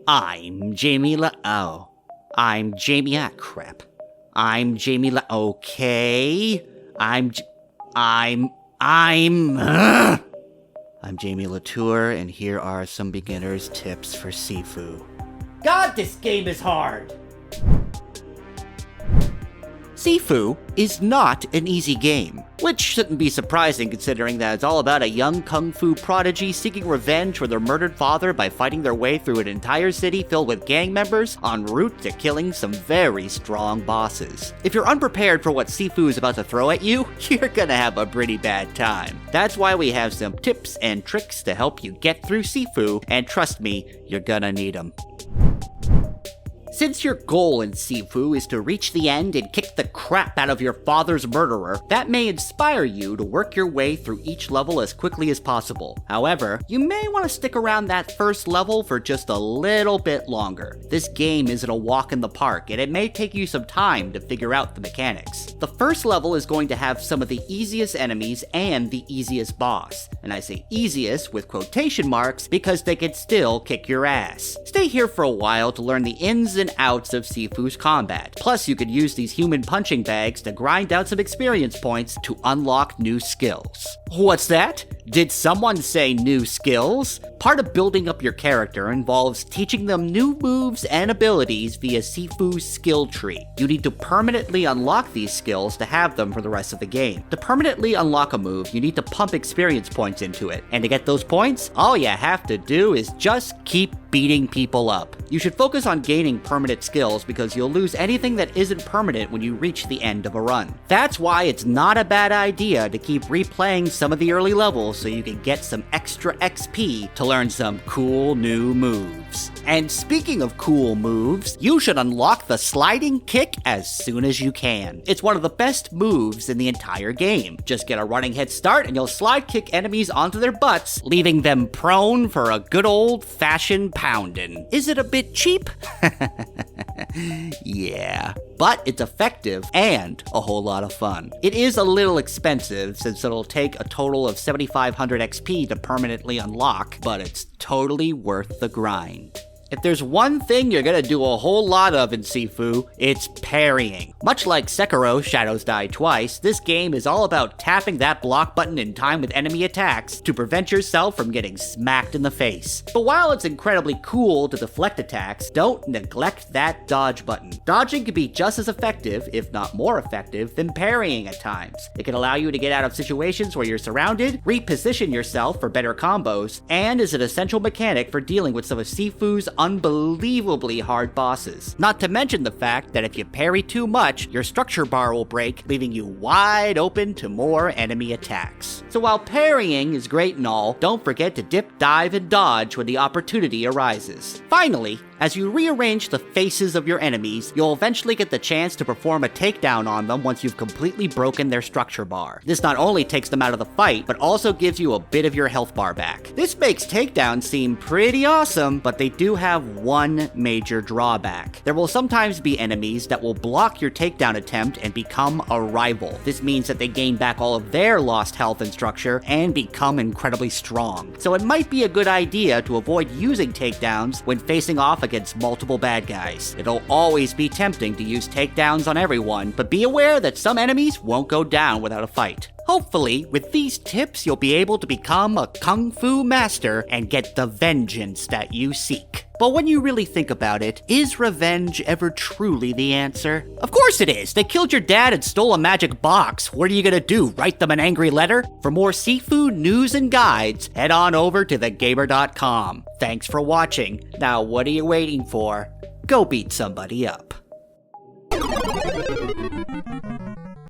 I'm Jamie I'm Jamie. Crap. I'm Jamie Okay. I'm Jamie Latour, and here are some beginner's tips for Sifu. God, this game is hard! Sifu is not an easy game, which shouldn't be surprising considering that it's all about a young kung fu prodigy seeking revenge for their murdered father by fighting their way through an entire city filled with gang members en route to killing some very strong bosses. If you're unprepared for what Sifu is about to throw at you, you're gonna have a pretty bad time. That's why we have some tips and tricks to help you get through Sifu, and trust me, you're gonna need them. Since your goal in Sifu is to reach the end and kick the crap out of your father's murderer, that may inspire you to work your way through each level as quickly as possible. However, you may want to stick around that first level for just a little bit longer. This game isn't a walk in the park, and it may take you some time to figure out the mechanics. The first level is going to have some of the easiest enemies and the easiest boss. And I say easiest with quotation marks because they can still kick your ass. Stay here for a while to learn the ins and outs of Sifu's combat. Plus, you could use these human punching bags to grind out some experience points to unlock new skills. What's that? Did someone say new skills? Part of building up your character involves teaching them new moves and abilities via Sifu's skill tree. You need to permanently unlock these skills to have them for the rest of the game. To permanently unlock a move, you need to pump experience points into it. And to get those points, all you have to do is just keep beating people up. You should focus on gaining permanent skills because you'll lose anything that isn't permanent when you reach the end of a run. That's why it's not a bad idea to keep replaying some of the early levels so you can get some extra XP to learn some cool new moves. And speaking of cool moves, you should unlock the sliding kick as soon as you can. It's one of the best moves in the entire game. Just get a running head start and you'll slide kick enemies onto their butts, leaving them prone for a good old-fashioned poundin'. Is it a bit cheap? Yeah, but it's effective and a whole lot of fun. It is a little expensive since it'll take a total of 7,500 XP to permanently unlock, but it's totally worth the grind. If there's one thing you're gonna do a whole lot of in Sifu, it's parrying. Much like Sekiro Shadows Die Twice, this game is all about tapping that block button in time with enemy attacks to prevent yourself from getting smacked in the face. But while it's incredibly cool to deflect attacks, don't neglect that dodge button. Dodging can be just as effective, if not more effective, than parrying at times. It can allow you to get out of situations where you're surrounded, reposition yourself for better combos, and is an essential mechanic for dealing with some of Sifu's unbelievably hard bosses. Not to mention the fact that if you parry too much, your structure bar will break, leaving you wide open to more enemy attacks. So while parrying is great and all, don't forget to dip, dive, and dodge when the opportunity arises. Finally, as you rearrange the faces of your enemies, you'll eventually get the chance to perform a takedown on them once you've completely broken their structure bar. This not only takes them out of the fight, but also gives you a bit of your health bar back. This makes takedowns seem pretty awesome, but they do have one major drawback. There will sometimes be enemies that will block your takedown attempt and become a rival. This means that they gain back all of their lost health and structure and become incredibly strong. So it might be a good idea to avoid using takedowns when facing off against multiple bad guys. It'll always be tempting to use takedowns on everyone, but be aware that some enemies won't go down without a fight. Hopefully, with these tips, you'll be able to become a kung fu master and get the vengeance that you seek. But when you really think about it, is revenge ever truly the answer? Of course it is! They killed your dad and stole a magic box. What are you gonna do, write them an angry letter? For more Sifu news and guides, head on over to thegamer.com. Thanks for watching. Now what are you waiting for? Go beat somebody up.